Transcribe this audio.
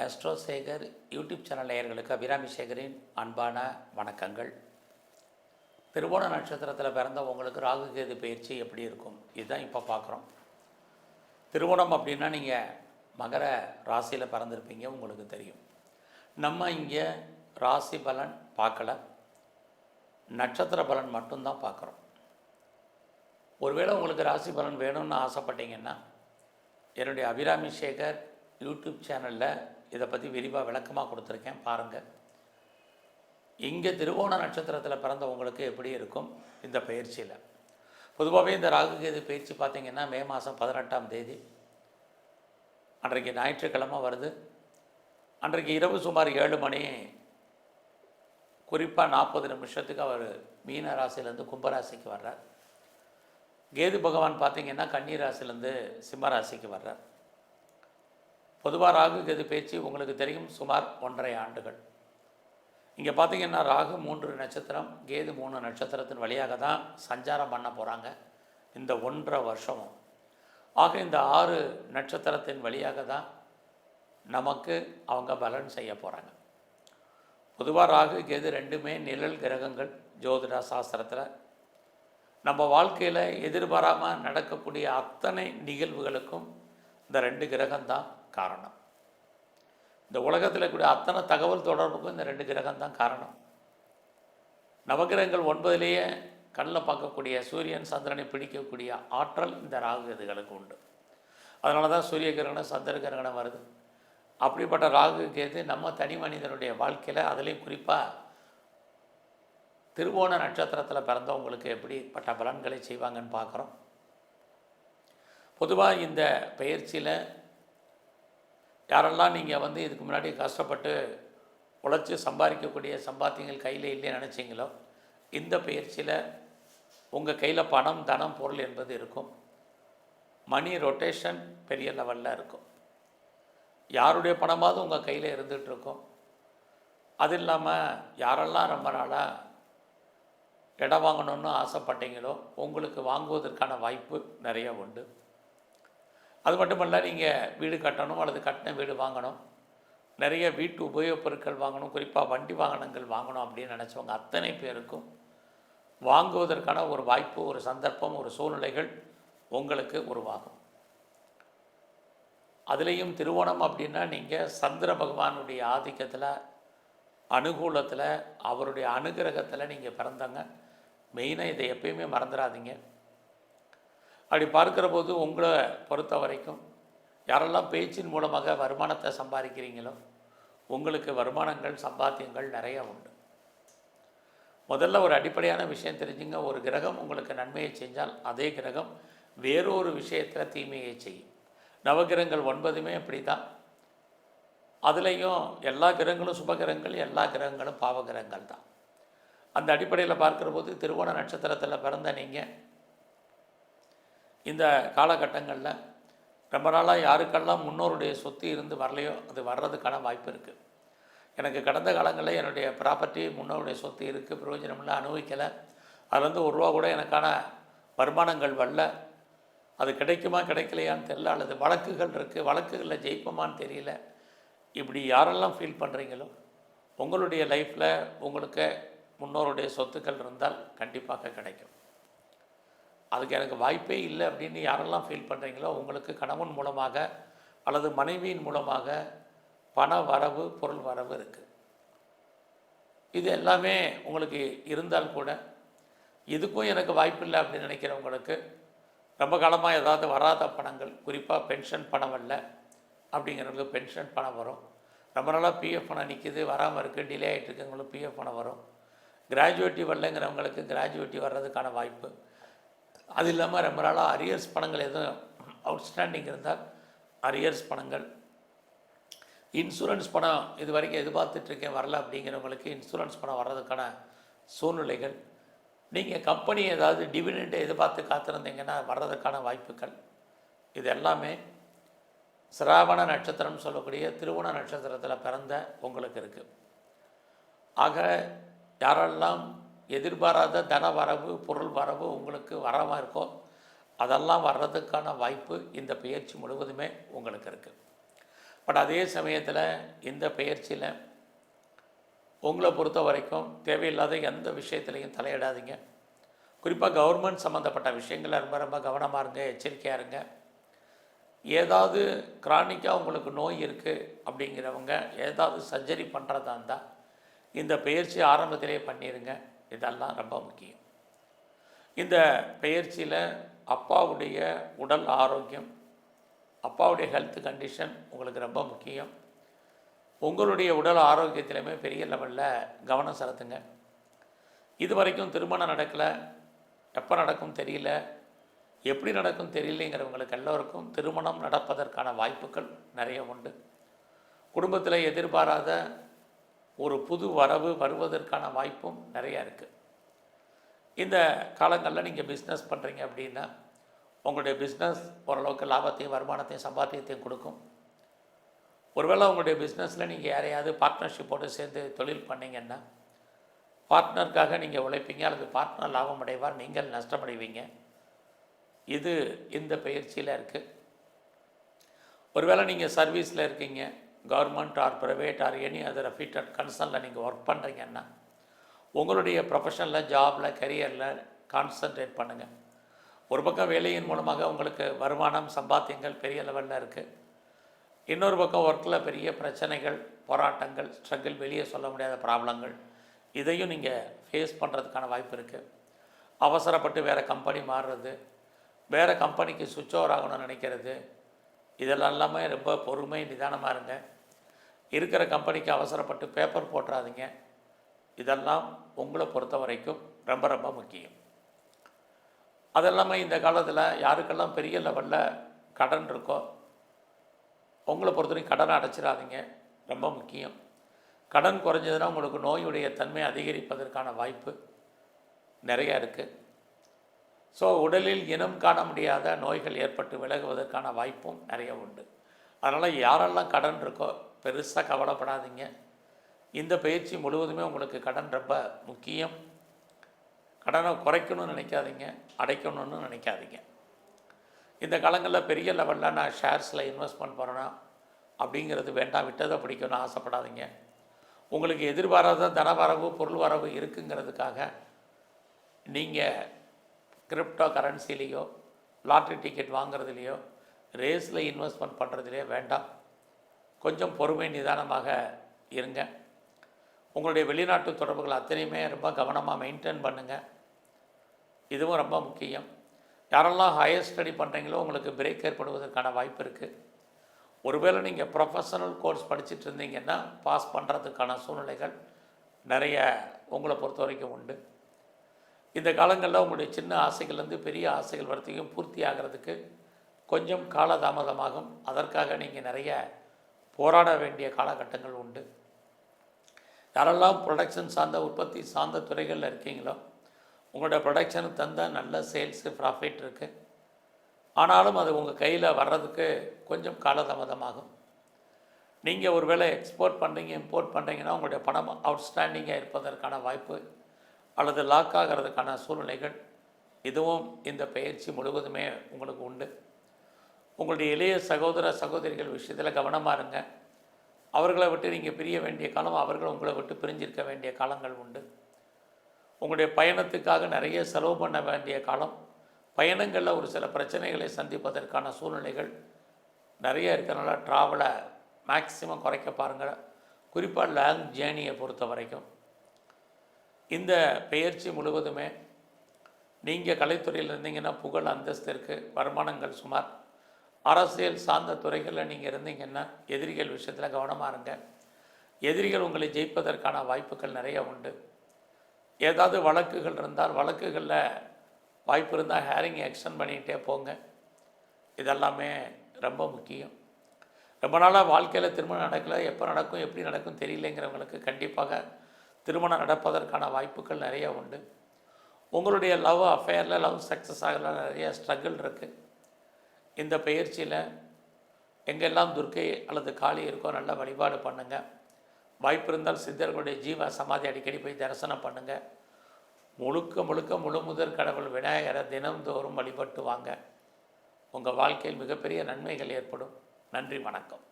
Astro Sekar YouTube channel நேயர்களுக்கு அபிராமி சேகரின் அன்பான வணக்கங்கள். திருவோண நட்சத்திரத்தில் பிறந்த உங்களுக்கு ராகு கேது பயிற்சி எப்படி இருக்கும் இதுதான் இப்போ பார்க்குறோம். திருவோணம் அப்படின்னா நீங்கள் மகர ராசியில் பிறந்திருப்பீங்க, உங்களுக்கு தெரியும். நம்ம இங்கே ராசி பலன் பார்க்கல, நட்சத்திர பலன் மட்டும்தான் பார்க்குறோம். ஒருவேளை உங்களுக்கு ராசி பலன் வேணும்னு ஆசைப்பட்டீங்கன்னா என்னுடைய அபிராமி சேகர் யூடியூப் சேனலில் இதை பற்றி விரிவாக விளக்கமாக கொடுத்துருக்கேன், பாருங்கள். இங்கே திருவோண நட்சத்திரத்தில் பிறந்தவங்களுக்கு எப்படி இருக்கும் இந்த பயிற்சியில்? பொதுவாகவே இந்த ராகு கேது பயிற்சி பார்த்திங்கன்னா மே மாதம் 18ஆம் தேதி அன்றைக்கு ஞாயிற்றுக்கிழமை வருது. அன்றைக்கு இரவு சுமார் 7 மணி குறிப்பாக 40 நிமிஷத்துக்கு அவர் மீன ராசியிலேருந்து கும்பராசிக்கு வர்றார். கேது பகவான் பார்த்திங்கன்னா கன்னி ராசிலேருந்து சிம்ம ராசிக்கு வர்றார். பொதுவாக ராகு கேது பயிற்சி உங்களுக்கு தெரியும், சுமார் 1.5 ஆண்டுகள். இங்கே பார்த்திங்கன்னா ராகு 3 நட்சத்திரம், கேது 3 நட்சத்திரத்தின் வழியாக தான் சஞ்சாரம் பண்ண போகிறாங்க இந்த 1.5 வருஷமும். ஆக இந்த 6 நட்சத்திரத்தின் வழியாக தான் நமக்கு அவங்க பலன் செய்ய போகிறாங்க. பொதுவாக ராகு கேது ரெண்டுமே நிழல் கிரகங்கள். ஜோதிட சாஸ்திரத்தில் நம்ம வாழ்க்கையில் எதிர்பாராமல் நடக்கக்கூடிய அத்தனை நிகழ்வுகளுக்கும் இந்த 2 கிரகம்தான் காரணம். இந்த உலகத்தில் கூடிய அத்தனை தகவல் தொடர்புக்கும் இந்த 2 கிரகம் தான் காரணம். நவகிரகங்கள் 9லேயே கண்ணில் பார்க்கக்கூடிய சூரியன் சந்திரனை பிடிக்கக்கூடிய ஆற்றல் இந்த ராகு கேதுகளுக்கு உண்டு. அதனால தான் சூரிய கிரகணம் சந்திர கிரகணம் வருது. அப்படிப்பட்ட ராகு கேது நம்ம தனி மனிதனுடைய வாழ்க்கையில், அதுலேயும் குறிப்பாக திருவோண நட்சத்திரத்தில் பிறந்தவங்களுக்கு எப்படிப்பட்ட பலன்களை செய்வாங்கன்னு பார்க்குறோம். பொதுவாக இந்த பயிற்சியில் யாரெல்லாம் நீங்கள் இதுக்கு முன்னாடி கஷ்டப்பட்டு உழைச்சி சம்பாதிக்கக்கூடிய சம்பாத்தியங்கள் கையில் இல்லையே நினச்சிங்களோ, இந்த பயிற்சியில் உங்கள் கையில் பணம், தனம், பொருள் என்பது இருக்கும். மணி ரொட்டேஷன் பெரிய லெவலில் இருக்கும். யாருடைய பணமாவது உங்கள் கையில் இருந்துகிட்ருக்கும். அது இல்லாமல் யாரெல்லாம் ரொம்ப நாளாக இடம் வாங்கணுன்னு ஆசைப்பட்டீங்களோ உங்களுக்கு வாங்குவதற்கான வாய்ப்பு நிறைய உண்டு. அது மட்டுமல்ல, நீங்கள் வீடு கட்டணும் அல்லது கட்டின வீடு வாங்கணும், நிறைய வீட்டு உபயோகப் பொருட்கள் வாங்கணும், குறிப்பாக வண்டி வாகனங்கள் வாங்கணும் அப்படின்னு நினச்சவங்க அத்தனை பேருக்கும் வாங்குவதற்கான ஒரு வாய்ப்பு, ஒரு சந்தர்ப்பம், ஒரு சூழ்நிலைகள் உங்களுக்கு உருவாகும். அதுலேயும் திருவோணம் அப்படின்னா நீங்கள் சந்திர பகவானுடைய ஆதிக்கத்தில், அனுகூலத்தில், அவருடைய அனுகிரகத்தில் நீங்கள் பிறந்தங்க. மெயினாக இதை எப்பயுமே மறந்துடாதீங்க. அப்படி பார்க்குற போது உங்களை பொறுத்த வரைக்கும் யாரெல்லாம் பேச்சின் மூலமாக வருமானத்தை சம்பாதிக்கிறீங்களோ உங்களுக்கு வருமானங்கள், சம்பாத்தியங்கள் நிறையா உண்டு. முதல்ல ஒரு அடிப்படையான விஷயம் தெரிஞ்சுங்க, ஒரு கிரகம் உங்களுக்கு நன்மையை செஞ்சால் அதே கிரகம் வேறொரு விஷயத்தில் தீமையை செய்யும். நவகிரகங்கள் 9மே இப்படி தான். அதுலேயும் எல்லா கிரகங்களும் சுபகிரகங்கள், எல்லா கிரகங்களும் பாவகிரகங்கள் தான். அந்த அடிப்படையில் பார்க்குற போது திருவோண நட்சத்திரத்தில் பிறந்த நீங்கள் இந்த காலகட்டங்களில் ரொம்ப நாளாக யாருக்கெல்லாம் முன்னோருடைய சொத்து இருந்து வரலையோ அது வர்றதுக்கான வாய்ப்பு இருக்குது. எனக்கு கடந்த காலங்களில் என்னுடைய ப்ராப்பர்ட்டி முன்னோருடைய சொத்து இருக்குது, பிரயோஜனமில்லை, அனுபவிக்கலை, அதுலேருந்து ஒரு ரூபா கூட எனக்கான வருமானங்கள் வரல, அது கிடைக்குமா கிடைக்கலையான்னு தெரியல, அல்லது வழக்குகள் இருக்குது, வழக்குகளில் ஜெயிப்போமான்னு தெரியல. இப்படி யாரெல்லாம் ஃபீல் பண்ணுறீங்களோ உங்களுடைய லைஃப்பில் உங்களுக்கு முன்னோருடைய சொத்துக்கள் இருந்தால் கண்டிப்பாக கிடைக்கும். அதுக்கு எனக்கு வாய்ப்பே இல்லை அப்படின்னு யாரெல்லாம் ஃபீல் பண்ணுறீங்களோ உங்களுக்கு கணவன் மூலமாக அல்லது மனைவியின் மூலமாக பண வரவு, பொருள் வரவு இருக்குது. இது எல்லாமே உங்களுக்கு இருந்தால் கூட இதுக்கும் எனக்கு வாய்ப்பு இல்லை அப்படின்னு நினைக்கிறவங்களுக்கு ரொம்ப காலமாக ஏதாவது வராத பணங்கள், குறிப்பாக பென்ஷன் பணம் வரல அப்படிங்கிறவங்களுக்கு பென்ஷன் பணம் வரும். ரொம்ப நாளாக பிஎஃப் பணம் நிற்கிது, வராமல் இருக்குது, டிலே ஆகிட்டு இருக்குங்களுக்கு பிஎஃப் பணம் வரும். கிராஜுவேட்டி வரலைங்கிறவங்களுக்கு கிராஜுவேட்டி வர்றதுக்கான வாய்ப்பு. அது இல்லாமல் ரொம்ப நாளாக அரியர்ஸ் பணங்கள் எதுவும் அவுட்ஸ்டாண்டிங் இருந்தால் அரியர்ஸ் பணங்கள், இன்சூரன்ஸ் பணம் இது வரைக்கும் எதிர்பார்த்துட்ருக்கேன் வரல அப்படிங்கிறவங்களுக்கு இன்சூரன்ஸ் பணம் வர்றதுக்கான சூழ்நிலைகள், நீங்கள் கம்பெனி ஏதாவது டிவிடெண்டை எதிர்பார்த்து காத்திருந்தீங்கன்னா வர்றதுக்கான வாய்ப்புகள், இது எல்லாமே சிராவண நட்சத்திரம் சொல்லக்கூடிய திருவோண நட்சத்திரத்தில் பிறந்த உங்களுக்கு இருக்குது. ஆக யாரெல்லாம் எதிர்பாராத தன வரவு, பொருள் வரவு உங்களுக்கு வராமல் இருக்கோ அதெல்லாம் வர்றதுக்கான வாய்ப்பு இந்த பயிற்சி முழுவதுமே உங்களுக்கு இருக்குது. பட் அதே சமயத்தில் இந்த பெயர்ச்சியில் உங்களை பொறுத்த வரைக்கும் தேவையில்லாத எந்த விஷயத்துலையும் தலையிடாதீங்க. குறிப்பாக கவர்மெண்ட் சம்மந்தப்பட்ட விஷயங்களில் ரொம்ப ரொம்ப கவனமாக இருங்க, எச்சரிக்கையாக இருங்க. ஏதாவது கிரானிக்காக உங்களுக்கு நோய் இருக்குது அப்படிங்கிறவங்க ஏதாவது சர்ஜரி பண்ணுறதா இருந்தால் இந்த பயிற்சி ஆரம்பத்திலே பண்ணிடுங்க. இதெல்லாம் ரொம்ப முக்கியம். இந்த பயிற்சியில் அப்பாவுடைய உடல் ஆரோக்கியம், அப்பாவுடைய ஹெல்த் கண்டிஷன் உங்களுக்கு ரொம்ப முக்கியம். உங்களுடைய உடல் ஆரோக்கியத்திலுமே பெரிய லெவலில் கவனம் செலுத்துங்க. இது வரைக்கும் திருமணம் நடக்கலை, எப்போ நடக்கும் தெரியல, எப்படி நடக்கும் தெரியலைங்கிறவங்களுக்கு எல்லோருக்கும் திருமணம் நடப்பதற்கான வாய்ப்புகள் நிறைய உண்டு. குடும்பத்தில் எதிர்பாராத ஒரு புது வரவு வருவதற்கான வாய்ப்பும் நிறையா இருக்குது. இந்த காலங்களில் நீங்கள் பிஸ்னஸ் பண்ணுறீங்க அப்படின்னா உங்களுடைய பிஸ்னஸ் ஓரளவுக்கு லாபத்தையும் வருமானத்தையும் சம்பாத்தியத்தையும் கொடுக்கும். ஒருவேளை உங்களுடைய பிஸ்னஸில் நீங்கள் யாரையாவது பார்ட்னர்ஷிப்போடு சேர்ந்து தொழில் பண்ணிங்கன்னா பார்ட்னருக்காக நீங்கள் உழைப்பீங்க, அல்லது பார்ட்னர் லாபம் அடைவார், நீங்கள் நஷ்டமடைவீங்க. இது இந்த பயிற்சியில் இருக்குது. ஒருவேளை நீங்கள் சர்வீஸில் இருக்கீங்க, government or private or any other affiliated கன்சர்னில் நீங்கள் ஒர்க் பண்ணுறீங்கன்னா உங்களுடைய ப்ரொஃபஷனில், ஜாபில், கரியரில் கான்சன்ட்ரேட் பண்ணுங்கள். ஒரு பக்கம் வேலையின் மூலமாக உங்களுக்கு வருமானம், சம்பாத்தியங்கள் பெரிய லெவலில் இருக்குது. இன்னொரு பக்கம் ஒர்க்கில் பெரிய பிரச்சனைகள், போராட்டங்கள், ஸ்ட்ரகிள், வெளியே சொல்ல முடியாத ப்ராப்ளங்கள், இதையும் நீங்கள் ஃபேஸ் பண்ணுறதுக்கான வாய்ப்பு இருக்குது. அவசரப்பட்டு வேறு கம்பெனி மாறுறது, வேறு கம்பெனிக்கு சுவிட்ச் ஓவர் ஆகணும்னு நினைக்கிறது, இதெல்லாம் எல்லாமே ரொம்ப பொறுமை, நிதானமாக இருங்க. இருக்கிற கம்பெனிக்கு அவசரப்பட்டு பேப்பர் போட்டுறாதீங்க. இதெல்லாம் உங்களை பொறுத்த வரைக்கும் ரொம்ப ரொம்ப முக்கியம். அதெல்லாமே இந்த காலத்தில் யாருக்கெல்லாம் பெரிய லெவலில் கடன் இருக்கோ உங்களை பொறுத்த வரைக்கும் கடனை அடைச்சிடாதீங்க, ரொம்ப முக்கியம். கடன் குறைஞ்சதுன்னா உங்களுக்கு நோயுடைய தன்மை அதிகரிப்பதற்கான வாய்ப்பு நிறையா இருக்குது. ஸோ உடலில் இனம் காண முடியாத நோய்கள் ஏற்பட்டு விலகுவதற்கான வாய்ப்பும் நிறைய உண்டு. அதனால் யாரெல்லாம் கடன் இருக்கோ பெருசாக கவலைப்படாதீங்க. இந்த பயிற்சி முழுவதுமே உங்களுக்கு கடன் ரொம்ப முக்கியம். கடனை குறைக்கணும்னு நினைக்காதீங்க, அடைக்கணும்னு நினைக்காதீங்க. இந்த காலங்களில் பெரிய லெவலில் நான் ஷேர்ஸில் இன்வெஸ்ட்மெண்ட் பண்ணணும் அப்படிங்கிறது வேண்டாம், விட்டதை பிடிக்கணும்னு ஆசைப்படாதீங்க. உங்களுக்கு எதிர்பாராத தனவரவு, பொருள் வரவு இருக்குங்கிறதுக்காக நீங்கள் கிரிப்டோ கரன்சிலேயோ, லாட்ரி டிக்கெட் வாங்குறதுலையோ, ரேஸில் இன்வெஸ்ட்மெண்ட் பண்ணுறதுலையோ வேண்டாம். கொஞ்சம் பொறுமை, நிதானமாக இருங்க. உங்களுடைய வெளிநாட்டு தொடர்புகள் அத்தனையுமே ரொம்ப கவனமாக மெயின்டைன் பண்ணுங்கள். இதுவும் ரொம்ப முக்கியம். யாரெல்லாம் ஹையர் ஸ்டடி பண்ணுறீங்களோ உங்களுக்கு பிரேக் ஏற்படுவதற்கான வாய்ப்பு இருக்குது. ஒருவேளை நீங்கள் ப்ரொஃபஷனல் கோர்ஸ் படிச்சுட்டு இருந்தீங்கன்னா பாஸ் பண்ணுறதுக்கான சூழ்நிலைகள் நிறைய உங்களை பொறுத்த வரைக்கும் உண்டு. இந்த காலங்களில் உங்களுடைய சின்ன ஆசைகள்லேருந்து பெரிய ஆசைகள் வரைக்கும் பூர்த்தி ஆகிறதுக்கு கொஞ்சம் காலதாமதமாகும். அதற்காக நீங்கள் நிறைய போராட வேண்டிய காலகட்டங்கள் உண்டு. யாரெல்லாம் ப்ரொடக்ஷன் சார்ந்த, உற்பத்தி சார்ந்த துறைகளில் இருக்கீங்களோ உங்களோட ப்ரொடக்ஷனுக்கு தந்த நல்ல சேல்ஸு, ப்ராஃபிட் இருக்குது. ஆனாலும் அது உங்கள் கையில் வர்றதுக்கு கொஞ்சம் காலதாமதமாகும். நீங்கள் ஒருவேளை எக்ஸ்போர்ட் பண்ணுறீங்க, இம்போர்ட் பண்ணுறீங்கன்னா உங்களுடைய பணம் அவுட்ஸ்டாண்டிங்காக இருப்பதற்கான வாய்ப்பு அல்லது லாக் ஆகிறதுக்கான சூழ்நிலைகள் இதுவும் இந்த பயிற்சி முழுவதுமே உங்களுக்கு உண்டு. உங்களுடைய இளைய சகோதர சகோதரிகள் விஷயத்தில் கவனமாக இருங்க. அவர்களை விட்டு நீங்கள் பிரிய வேண்டிய காலம், அவர்கள் உங்களை விட்டு பிரிஞ்சிருக்க வேண்டிய காலங்கள் உண்டு. உங்களுடைய பயணத்துக்காக நிறைய செலவு பண்ண வேண்டிய காலம், பயணங்களில் ஒரு சில பிரச்சனைகளை சந்திப்பதற்கான சூழ்நிலைகள் நிறைய இருக்கிறனால ட்ராவலை மேக்ஸிமம் குறைக்க பாருங்கள். குறிப்பாக லாங் ஜேர்னியை பொறுத்த வரைக்கும் இந்த பயிற்சி முழுவதுமே நீங்கள் கலைத்துறையில் இருந்தீங்கன்னா புகழ், அந்தஸ்து இருக்குது, வருமானங்கள் சுமார். அரசியல் சார்ந்த துறைகளில் நீங்கள் இருந்தீங்கன்னா எதிரிகள் விஷயத்தில் கவனமாக இருங்க. எதிரிகள் உங்களை ஜெயிப்பதற்கான வாய்ப்புகள் நிறைய உண்டு. ஏதாவது வழக்குகள் இருந்தால் வழக்குகளில் வாய்ப்பு இருந்தால் ஹேரிங் எக்ஸ்டெண்ட் பண்ணிகிட்டே போங்க. இதெல்லாமே ரொம்ப முக்கியம். ரொம்ப நாளாக வாழ்க்கையில் திருமணம் நடக்கலை, எப்போ நடக்கும், எப்படி நடக்கும் தெரியலைங்கிறவங்களுக்கு கண்டிப்பாக திருமணம் நடப்பதற்கான வாய்ப்புகள் நிறைய உண்டு. உங்களுடைய லவ் அஃபேரில் லவ் சக்ஸஸ் ஆகல நிறைய ஸ்ட்ரகிள் இருக்குது. இந்த பயிற்சியில் எங்கெல்லாம் துர்க்கை அல்லது காளி இருக்கோ நல்ல வழிபாடு பண்ணுங்கள். வாய்ப்பு இருந்தால் சித்தர்களுடைய ஜீவ சமாதி அடிக்கடி போய் தரிசனம் பண்ணுங்கள். முழுக்க முழுக்க முழு முதற் கடவுள் விநாயகரை தினந்தோறும் வழிபட்டு வாங்க. உங்கள் வாழ்க்கையில் மிகப்பெரிய நன்மைகள் ஏற்படும். நன்றி, வணக்கம்.